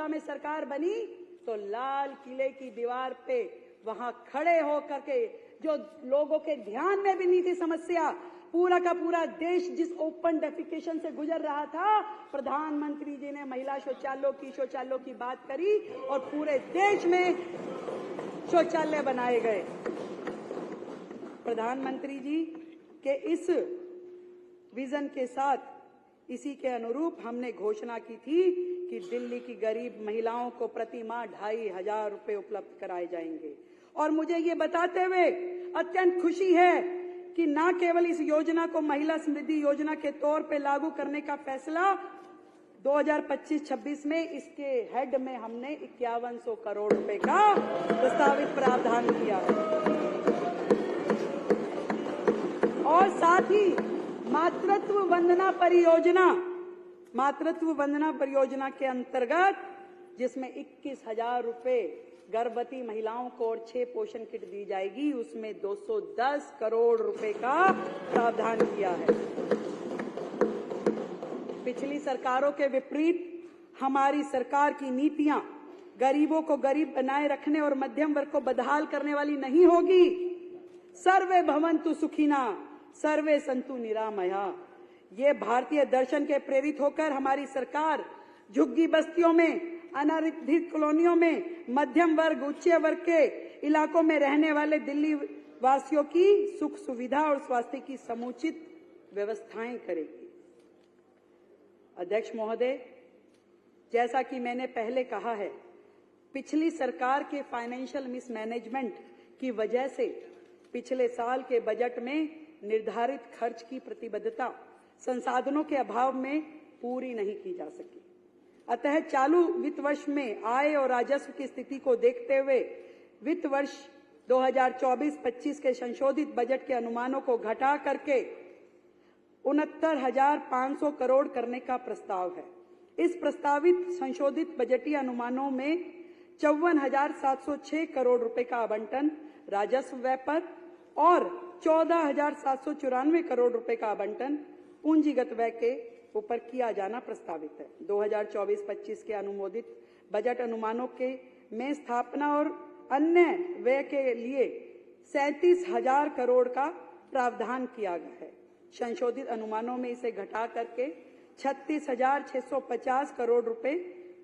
मौजूदा में सरकार बनी तो लाल किले की दीवार पे वहां खड़े होकर के जो लोगों के ध्यान में भी नहीं थी समस्या, पूरा का पूरा देश जिस ओपन डेफिकेशन से गुजर रहा था, प्रधानमंत्री जी ने महिला शौचालयों की बात करी और पूरे देश में शौचालय बनाए गए। प्रधानमंत्री जी के इस विजन के साथ इसी के अनुरूप हमने घोषणा की थी कि दिल्ली की गरीब महिलाओं को प्रति माह 2,500 रुपए उपलब्ध कराए जाएंगे। और मुझे ये बताते हुए अत्यंत खुशी है कि न केवल इस योजना को महिला समृद्धि योजना के तौर पे लागू करने का फैसला 2025-26 में इसके हेड में हमने 5100 करोड़ रुपए का प्रस्तावित प्रावधान किया है। और साथ ही मातृत्व वंदना परियोजना के अंतर्गत जिसमें 21,000 रुपए गर्भवती महिलाओं को और 6 पोषण किट दी जाएगी, उसमें 210 करोड़ रुपए का प्रावधान किया है। पिछली सरकारों के विपरीत हमारी सरकार की नीतियां गरीबों को गरीब बनाए रखने और मध्यम वर्ग को बदहाल करने वाली नहीं होगी। सर्वे भवन्तु सुखिना, सर्वे सन्तु निरामया, ये भारतीय दर्शन के प्रेरित होकर हमारी सरकार झुग्गी बस्तियों में, अनारक्षित कॉलोनियों में, मध्यम वर्ग, उच्च वर्ग के इलाकों में रहने वाले दिल्ली वासियों की सुख सुविधा और स्वास्थ्य की समुचित व्यवस्थाएं करेगी। अध्यक्ष महोदय, जैसा कि मैंने पहले कहा है, पिछली सरकार के फाइनेंशियल मिसमैनेजमेंट की वजह से पिछले साल के बजट में निर्धारित खर्च की प्रतिबद्धता संसाधनों के अभाव में पूरी नहीं की जा सकी। अतः चालू वित्त वर्ष में आय और राजस्व की स्थिति को देखते हुए वित्त वर्ष 2024-25 के संशोधित बजट के अनुमानों को घटा करके 69,500 करोड़ करने का प्रस्ताव है। इस प्रस्तावित संशोधित बजटीय अनुमानों में 54,706 करोड़ रुपए का आवंटन राजस्व व्यय पर और 14,794 करोड़ रुपए का आवंटन पूंजीगत व्यय के ऊपर किया जाना प्रस्तावित है। 2024-25 के अनुमोदित बजट अनुमानों के में स्थापना और अन्य व्यय के लिए 37,000 करोड़ का प्रावधान किया गया है। संशोधित अनुमानों में इसे घटा करके 36,650 करोड़ रुपए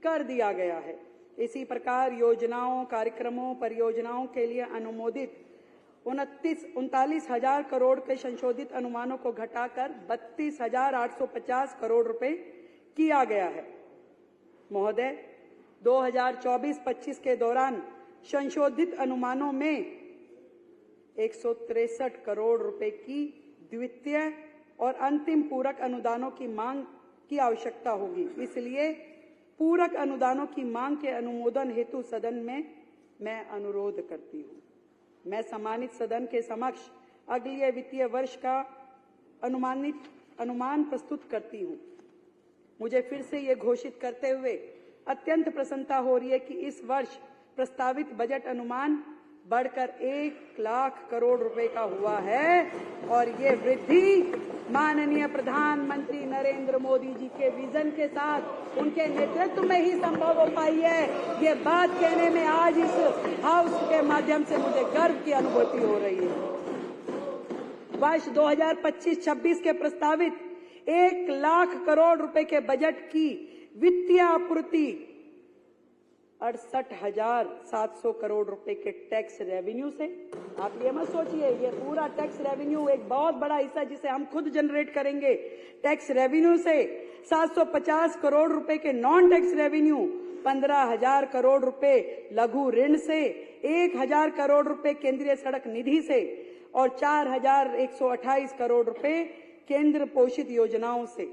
कर दिया गया है। इसी प्रकार योजनाओं, कार्यक्रमों, परियोजनाओं के लिए अनुमोदित 39,000 करोड़ के संशोधित अनुमानों को घटाकर 32,850 करोड़ रुपए किया गया है। महोदय, 2024-25 के दौरान संशोधित अनुमानों में 163 करोड़ रुपए की द्वितीय और अंतिम पूरक अनुदानों की मांग की आवश्यकता होगी। इसलिए पूरक अनुदानों की मांग के अनुमोदन हेतु सदन में मैं अनुरोध करती हूँ। मैं सम्मानित सदन के समक्ष अगले वित्तीय वर्ष का अनुमान प्रस्तुत करती हूँ। मुझे फिर से ये घोषित करते हुए अत्यंत प्रसन्नता हो रही है कि इस वर्ष प्रस्तावित बजट अनुमान बढ़कर 1 लाख करोड़ रुपए का हुआ है और ये वृद्धि माननीय प्रधानमंत्री नरेंद्र मोदी जी के विजन के साथ उनके नेतृत्व में ही संभव हो पाई है। ये बात कहने में आज इस हाउस के माध्यम से मुझे गर्व की अनुभूति हो रही है। वर्ष 2025-26 के प्रस्तावित 1 लाख करोड़ रुपए के बजट की वित्तीय आपूर्ति 68,700 करोड़ रुपए के टैक्स रेवेन्यू से। आप ये मत सोचिए ये पूरा टैक्स रेवेन्यू एक बहुत बड़ा हिस्सा जिसे हम खुद जनरेट करेंगे। टैक्स रेवेन्यू से 750 करोड़ रुपए के नॉन टैक्स रेवेन्यू, 15,000 करोड़ रुपए लघु ऋण से, 1,000 करोड़ रुपए केंद्रीय सड़क निधि से और 4,128 करोड़ रुपए केंद्र पोषित योजनाओं से,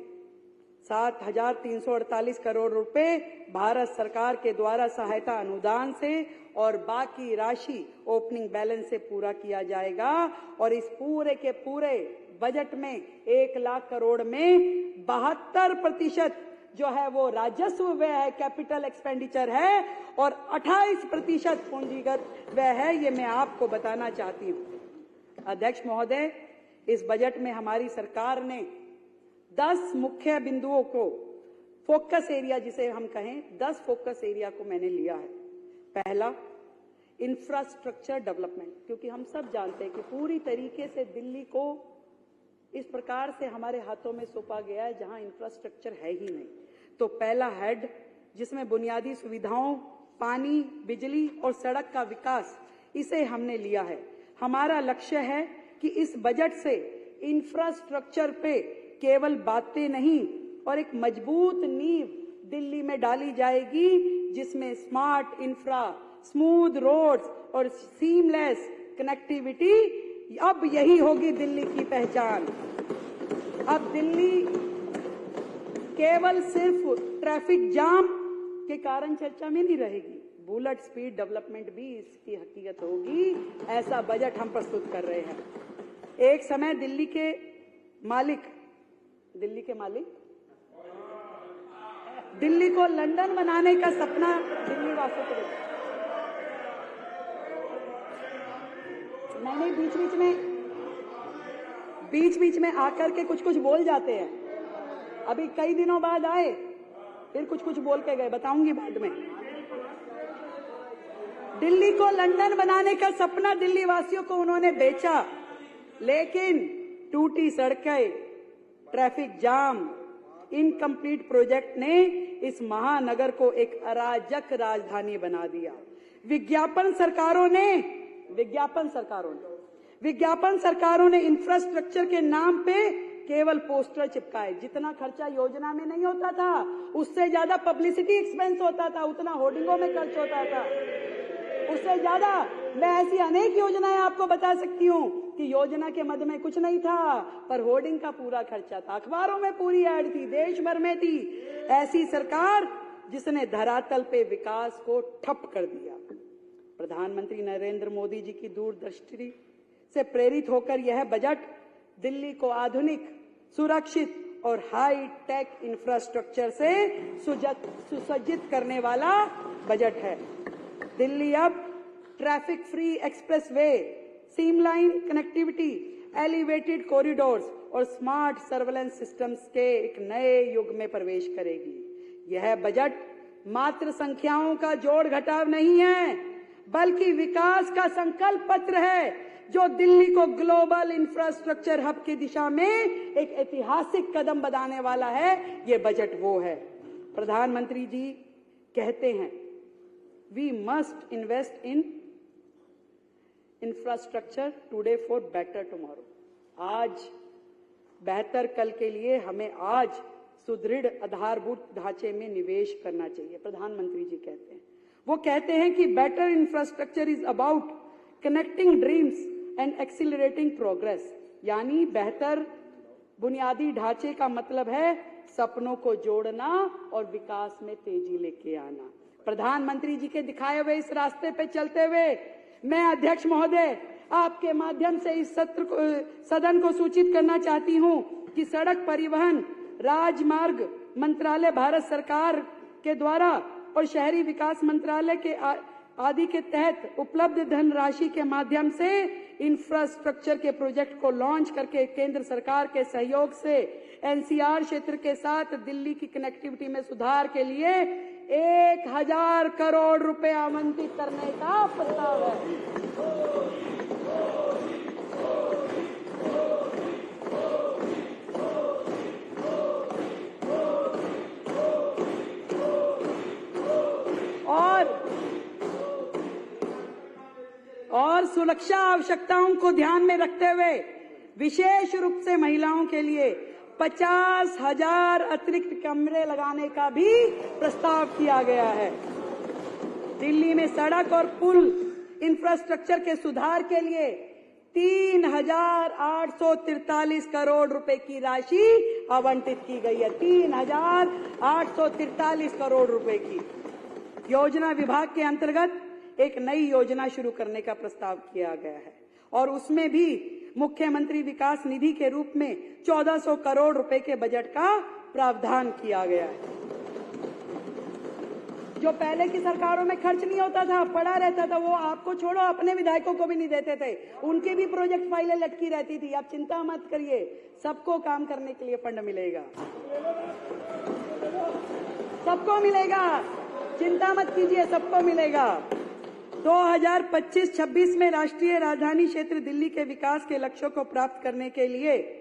7,348 करोड़ रुपए भारत सरकार के द्वारा सहायता अनुदान से और बाकी राशि ओपनिंग बैलेंस से पूरा किया जाएगा। और इस पूरे के पूरे बजट में 1 लाख करोड़ में 72% जो है वो राजस्व व्यय है, कैपिटल एक्सपेंडिचर है और 28% पूंजीगत व्यय है। ये मैं आपको बताना चाहती हूँ। अध्यक्ष महोदय, इस बजट में हमारी सरकार ने 10 मुख्य बिंदुओं को फोकस एरिया जिसे हम कहें, 10 फोकस एरिया को मैंने लिया है। पहला, इंफ्रास्ट्रक्चर डेवलपमेंट, क्योंकि हम सब जानते हैं कि पूरी तरीके से दिल्ली को इस प्रकार से हमारे हाथों में सौंपा गया है जहां इंफ्रास्ट्रक्चर है ही नहीं। तो पहला हेड जिसमें बुनियादी सुविधाओं, पानी, बिजली और सड़क का विकास, इसे हमने लिया है। हमारा लक्ष्य है कि इस बजट से इंफ्रास्ट्रक्चर पे केवल बातें नहीं और एक मजबूत नींव दिल्ली में डाली जाएगी, जिसमें स्मार्ट इंफ्रा, स्मूथ रोड्स और सीमलेस कनेक्टिविटी, अब यही होगी दिल्ली की पहचान। अब दिल्ली केवल सिर्फ ट्रैफिक जाम के कारण चर्चा में नहीं रहेगी, बुलेट स्पीड डेवलपमेंट भी इसकी हकीकत होगी। ऐसा बजट हम प्रस्तुत कर रहे हैं। एक समय दिल्ली के मालिक दिल्ली को लंदन बनाने का सपना दिल्ली वासियों को देखा। मैंने बीच बीच में आकर के कुछ बोल जाते हैं। अभी कई दिनों बाद आए, फिर कुछ बोल के गए, बताऊंगी बाद में। दिल्ली को लंदन बनाने का सपना दिल्ली वासियों को उन्होंने बेचा, लेकिन टूटी सड़कें, ट्रैफिक जाम, इनकम्प्लीट प्रोजेक्ट ने इस महानगर को एक अराजक राजधानी बना दिया। विज्ञापन सरकारों ने इंफ्रास्ट्रक्चर के नाम पे केवल पोस्टर चिपकाए। जितना खर्चा योजना में नहीं होता था, उससे ज्यादा पब्लिसिटी एक्सपेंस होता था, उतना होर्डिंगों में खर्च होता था, उससे ज्यादा। मैं ऐसी अनेक योजनाएं आपको बता सकती हूँ कि योजना के मद में कुछ नहीं था, पर होर्डिंग का पूरा खर्चा था, अखबारों में पूरी ऐड थी, देश भर में थी। ऐसी सरकार जिसने धरातल पे विकास को ठप कर दिया। प्रधानमंत्री नरेंद्र मोदी जी की दूरदृष्टि से प्रेरित होकर यह बजट दिल्ली को आधुनिक, सुरक्षित और हाई टेक इंफ्रास्ट्रक्चर से सुसज्जित करने वाला बजट है। दिल्ली अब traffic free expressway, seamless connectivity, elevated corridors और स्मार्ट सर्वेलेंस सिस्टम्स के एक नए युग में प्रवेश करेगी। यह बजट मात्र संख्याओं का जोड़ घटाव नहीं है, बल्कि विकास का संकल्प पत्र है, जो दिल्ली को ग्लोबल इंफ्रास्ट्रक्चर हब की दिशा में एक ऐतिहासिक कदम बढ़ाने वाला है। ये बजट वो है। प्रधानमंत्री जी कहते हैं, we must invest in infrastructure today for better tomorrow. आज बेहतर कल के लिए हमें आज सुदृढ़ आधारभूत ढांचे में निवेश करना चाहिए। प्रधानमंत्री जी कहते हैं, वो कहते हैं कि better infrastructure is about connecting dreams and accelerating progress. यानी बेहतर बुनियादी ढांचे का मतलब है सपनों को जोड़ना और विकास में तेजी लेके आना। प्रधानमंत्री जी के दिखाए हुए इस रास्ते पे चलते हुए मैं अध्यक्ष महोदय आपके माध्यम से इस सदन को सूचित करना चाहती हूं कि सड़क परिवहन राजमार्ग मंत्रालय भारत सरकार के द्वारा और शहरी विकास मंत्रालय के आदि के तहत उपलब्ध धनराशि के माध्यम से इंफ्रास्ट्रक्चर के प्रोजेक्ट को लॉन्च करके केंद्र सरकार के सहयोग से एनसीआर क्षेत्र के साथ दिल्ली की कनेक्टिविटी में सुधार के लिए 1000 करोड़ रुपए आवंटित करने का प्रस्ताव है। और सुरक्षा आवश्यकताओं को ध्यान में रखते हुए विशेष रूप से महिलाओं के लिए 50,000 अतिरिक्त कमरे लगाने का भी प्रस्ताव किया गया है। दिल्ली में सड़क और पुल इंफ्रास्ट्रक्चर के सुधार के लिए 3,843 करोड़ रुपए की राशि आवंटित की गई है। 3,843 करोड़ रुपए की योजना विभाग के अंतर्गत एक नई योजना शुरू करने का प्रस्ताव किया गया है और उसमें भी मुख्यमंत्री विकास निधि के रूप में 1400 करोड़ रुपए के बजट का प्रावधान किया गया है। जो पहले की सरकारों में खर्च नहीं होता था, पड़ा रहता था, वो आपको छोड़ो अपने विधायकों को भी नहीं देते थे, उनकी भी प्रोजेक्ट फाइलें लटकी रहती थी। आप चिंता मत करिए, सबको काम करने के लिए फंड मिलेगा। सबको मिलेगा, चिंता मत कीजिए, सबको मिलेगा। 2025-26 में राष्ट्रीय राजधानी क्षेत्र दिल्ली के विकास के लक्ष्यों को प्राप्त करने के लिए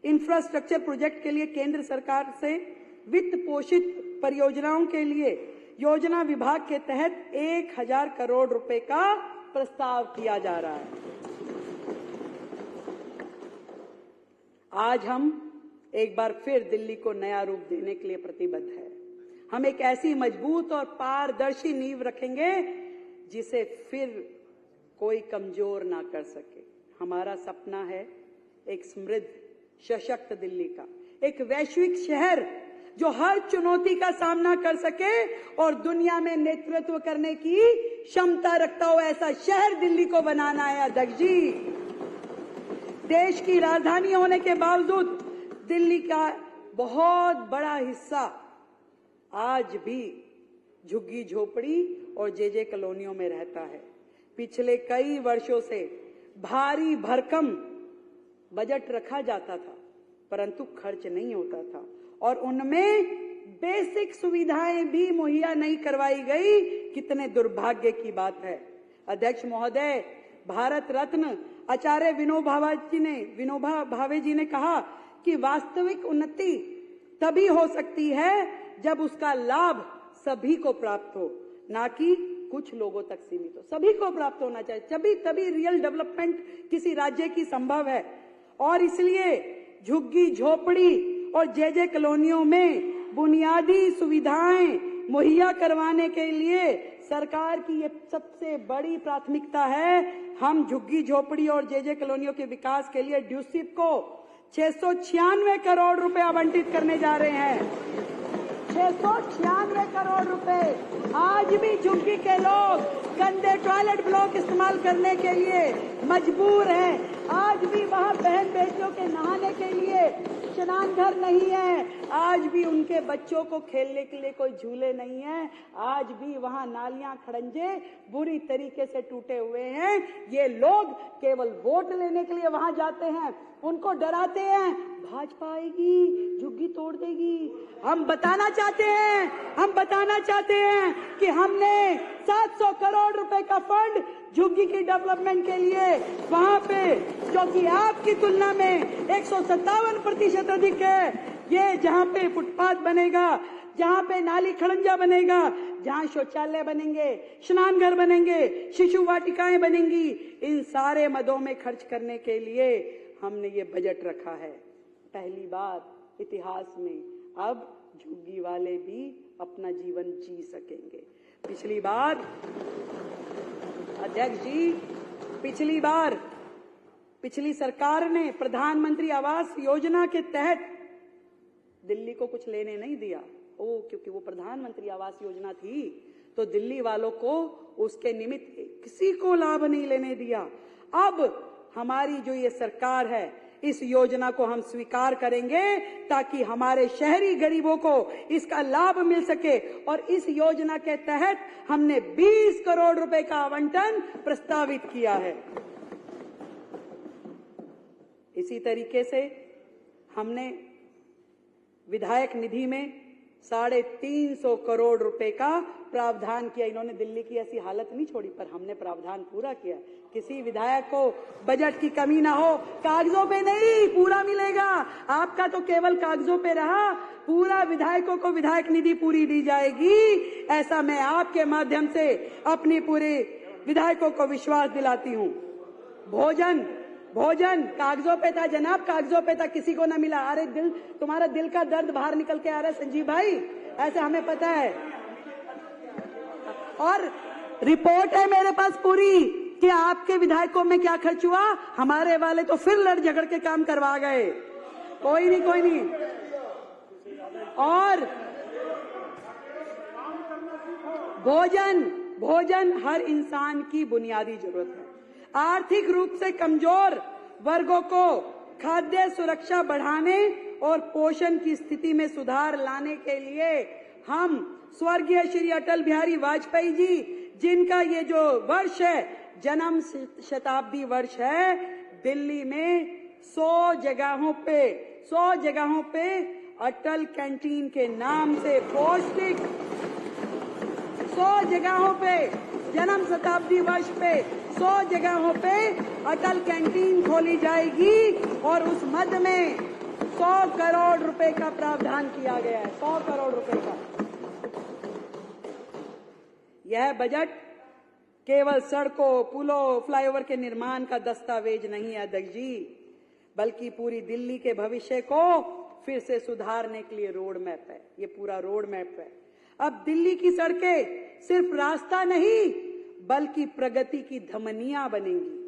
इंफ्रास्ट्रक्चर प्रोजेक्ट के लिए केंद्र सरकार से वित्त पोषित परियोजनाओं के लिए योजना विभाग के तहत 1000 करोड़ रुपए का प्रस्ताव किया जा रहा है। आज हम एक बार फिर दिल्ली को नया रूप देने के लिए प्रतिबद्ध है। हम एक ऐसी मजबूत और पारदर्शी नींव रखेंगे जिसे फिर कोई कमजोर ना कर सके। हमारा सपना है एक समृद्ध, सशक्त दिल्ली का, एक वैश्विक शहर जो हर चुनौती का सामना कर सके और दुनिया में नेतृत्व करने की क्षमता रखता हो, ऐसा शहर दिल्ली को बनाना है अध्यक्ष जी। देश की राजधानी होने के बावजूद दिल्ली का बहुत बड़ा हिस्सा आज भी झुग्गी झोपड़ी और जेजे कॉलोनियों में रहता है। पिछले कई वर्षों से भारी भरकम बजट रखा जाता था, परंतु खर्च नहीं होता था और उनमें बेसिक सुविधाएं भी मुहैया नहीं करवाई गई। कितने दुर्भाग्य की बात है। अध्यक्ष महोदय, भारत रत्न आचार्य विनोबा भावे जी ने कहा कि वास्तविक उन्नति तभी हो सकती है जब उसका लाभ सभी को प्राप्त हो, ना कि कुछ लोगों तक सीमित हो। सभी को प्राप्त होना चाहिए, तभी रियल डेवलपमेंट किसी राज्य की संभव है। और इसलिए झुग्गी झोपड़ी और जेजे कॉलोनियों में बुनियादी सुविधाएं मुहैया करवाने के लिए सरकार की ये सबसे बड़ी प्राथमिकता है। हम झुग्गी झोपड़ी और जेजे कॉलोनियों के विकास के लिए ड्यूसिप को 696 करोड़ रुपए आवंटित करने जा रहे हैं। 696 करोड़ रुपए। आज भी झुग्गी के लोग गंदे टॉयलेट ब्लॉक इस्तेमाल करने के लिए मजबूर हैं। आज भी वहाँ बहन बेटियों के नहाने के लिए स्नान घर नहीं है। आज भी उनके बच्चों को खेलने के लिए कोई झूले नहीं है। आज भी वहाँ नालियां खड़ंजे बुरी तरीके से टूटे हुए हैं। ये लोग केवल वोट लेने के लिए वहाँ जाते हैं, उनको डराते हैं भाजपा आएगी झुग्गी तोड़ देगी। हम बताना चाहते हैं कि हमने 700 करोड़ रुपए का फंड झुग्गी की डेवलपमेंट के लिए वहाँ पे, जो कि आपकी तुलना में 157% अधिक है। ये जहाँ पे फुटपाथ बनेगा, जहाँ पे नाली खड़ंजा बनेगा, जहाँ शौचालय बनेंगे, स्नान घर बनेंगे, शिशु वाटिकाएं बनेंगी, इन सारे मदों में खर्च करने के लिए हमने ये बजट रखा है। पहली बार इतिहास में अब झुग्गी वाले भी अपना जीवन जी सकेंगे। पिछली बार अध्यक्ष जी, पिछली सरकार ने प्रधानमंत्री आवास योजना के तहत दिल्ली को कुछ लेने नहीं दिया। क्योंकि वो प्रधानमंत्री आवास योजना थी तो दिल्ली वालों को उसके निमित्त किसी को लाभ नहीं लेने दिया। अब हमारी जो ये सरकार है, इस योजना को हम स्वीकार करेंगे ताकि हमारे शहरी गरीबों को इसका लाभ मिल सके। और इस योजना के तहत हमने 20 करोड़ रुपए का आवंटन प्रस्तावित किया है। इसी तरीके से हमने विधायक निधि में 350 करोड़ रुपए का प्रावधान किया। इन्होंने दिल्ली की ऐसी हालत नहीं छोड़ी, पर हमने प्रावधान पूरा किया। किसी विधायक को बजट की कमी ना हो, कागजों पे नहीं, पूरा मिलेगा। आपका तो केवल कागजों पे रहा, पूरा विधायकों को विधायक निधि पूरी दी जाएगी। ऐसा मैं आपके माध्यम से अपने पूरे विधायकों को विश्वास दिलाती हूँ। भोजन कागजों पे था जनाब, कागजों पे था, किसी को ना मिला। अरे तुम्हारा दिल का दर्द बाहर निकल के आ रहा है संजीव भाई, ऐसे हमें पता है। और रिपोर्ट है मेरे पास पूरी कि आपके विधायकों में क्या खर्च हुआ। हमारे वाले तो फिर लड़ झगड़ के काम करवा गए। कोई नहीं। और भोजन हर इंसान की बुनियादी जरूरत है। आर्थिक रूप से कमजोर वर्गों को खाद्य सुरक्षा बढ़ाने और पोषण की स्थिति में सुधार लाने के लिए हम स्वर्गीय श्री अटल बिहारी वाजपेयी जी, जिनका ये जो वर्ष है जन्म शताब्दी वर्ष है, दिल्ली में 100 जगहों पे अटल कैंटीन के नाम से पौष्टिक 100 जगहों पे जन्म शताब्दी वर्ष पे 100 जगहों पे अटल कैंटीन खोली जाएगी और उस मद में 100 करोड़ रुपए का प्रावधान किया गया है। 100 करोड़ रुपए का। यह बजट केवल सड़कों, पुलों, फ्लाईओवर के निर्माण का दस्तावेज नहीं है अध्यक्ष जी, बल्कि पूरी दिल्ली के भविष्य को फिर से सुधारने के लिए रोड मैप है। ये पूरा रोड मैप है। अब दिल्ली की सड़कें सिर्फ रास्ता नहीं बल्कि प्रगति की धमनियां बनेंगी।